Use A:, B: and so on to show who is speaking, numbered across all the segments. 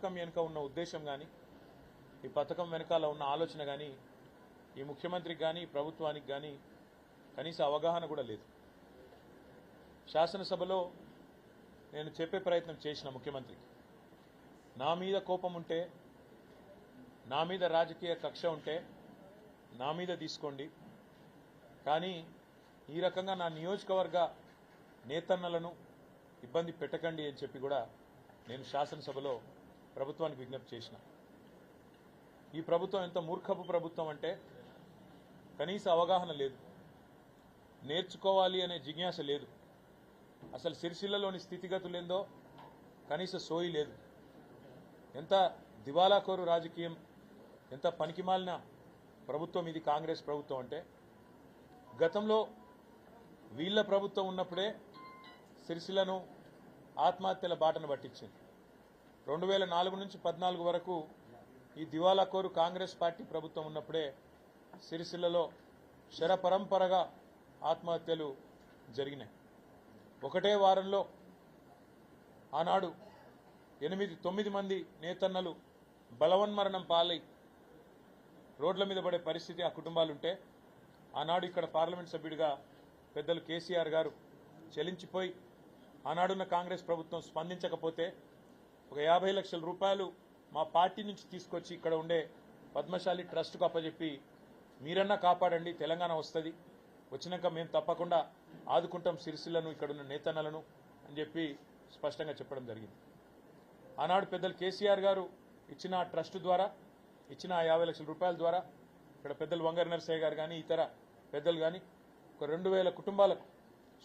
A: పథకం వెనుక ఉన్న ఉద్దేశం కానీ ఈ పథకం వెనకాల ఉన్న ఆలోచన కానీ ఈ ముఖ్యమంత్రికి కానీ ప్రభుత్వానికి కానీ కనీస అవగాహన కూడా లేదు. శాసనసభలో నేను చెప్పే ప్రయత్నం చేసిన ముఖ్యమంత్రికి, నా మీద కోపం ఉంటే, నా మీద రాజకీయ కక్ష ఉంటే నా మీద తీసుకోండి, కానీ ఈ రకంగా నా నియోజకవర్గ నేతన్నలను ఇబ్బంది పెట్టకండి అని చెప్పి కూడా నేను శాసనసభలో ప్రభుత్వానికి విజ్ఞప్తి చేసిన. ఈ ప్రభుత్వం ఎంత మూర్ఖపు ప్రభుత్వం అంటే కనీస అవగాహన లేదు, నేర్చుకోవాలి అనే జిజ్ఞాస లేదు, అసలు సిరిసిల్లలోని స్థితిగతులేందో కనీస సోయి లేదు. ఎంత దివాలాకోరు రాజకీయం, ఎంత పనికిమాలిన ప్రభుత్వం ఇది కాంగ్రెస్ ప్రభుత్వం అంటే, గతంలో వీళ్ళ ప్రభుత్వం ఉన్నప్పుడే సిరిసిల్లను ఆత్మహత్యల బాటను పట్టించింది. 2004 నుంచి 14 వరకు ఈ దివాలాకోరు కాంగ్రెస్ పార్టీ ప్రభుత్వం ఉన్నప్పుడే సిరిసిల్లలో శరపరంపరగా ఆత్మహత్యలు జరిగినాయి. ఒకటే వారంలో ఆనాడు 8-9 మంది నేతన్నలు బలవన్మరణం పాలై రోడ్ల మీద పడే పరిస్థితి ఆ కుటుంబాలుంటే, ఆనాడు ఇక్కడ పార్లమెంట్ సభ్యుడిగా పెద్దలు కేసీఆర్ గారు చెలించిపోయి ఆనాడున్న కాంగ్రెస్ ప్రభుత్వం స్పందించకపోతే ఒక 50 లక్షల రూపాయలు మా పార్టీ నుంచి తీసుకొచ్చి ఇక్కడ ఉండే పద్మశాలి ట్రస్ట్కు అప్పచెప్పి మీరన్నా కాపాడండి, తెలంగాణ వస్తుంది, వచ్చినాక మేము తప్పకుండా ఆదుకుంటాం సిరిసిల్లను, ఇక్కడున్న నేతన్నలను అని చెప్పి స్పష్టంగా చెప్పడం జరిగింది. ఆనాడు పెద్దలు కేసీఆర్ గారు ఇచ్చిన ట్రస్ట్ ద్వారా ఇచ్చిన 50 లక్షల రూపాయల ద్వారా ఇక్కడ పెద్దలు వంగర నరసయ్య గారు కానీ ఇతర పెద్దలు కానీ ఒక 2000 కుటుంబాలకు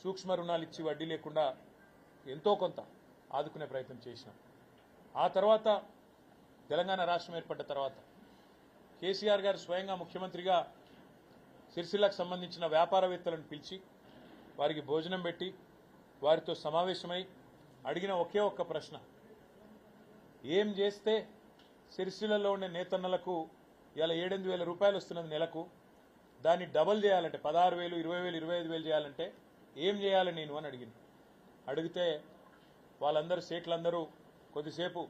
A: సూక్ష్మ రుణాలు ఇచ్చి వడ్డీ లేకుండా ఎంతో కొంత ఆదుకునే ప్రయత్నం చేసినాం. ఆ తర్వాత తెలంగాణ రాష్ట్రం ఏర్పడ్డ తర్వాత కేసీఆర్ గారు స్వయంగా ముఖ్యమంత్రిగా సిరిసిల్లకు సంబంధించిన వ్యాపారవేత్తలను పిలిచి వారికి భోజనం పెట్టి వారితో సమావేశమై అడిగిన ఒకే ఒక్క ప్రశ్న, ఏం చేస్తే సిరిసిల్లలో ఉండే నేతన్నలకు ఇలా 7-8 వేల రూపాయలు వస్తున్నది నెలకు, దాన్ని డబల్ చేయాలంటే 16,000, 20,000, 25,000 చేయాలంటే ఏం చేయాలి నేను అని అడిగింది. అడిగితే వాళ్ళందరూ సేట్లందరూ కొద్దిసేపు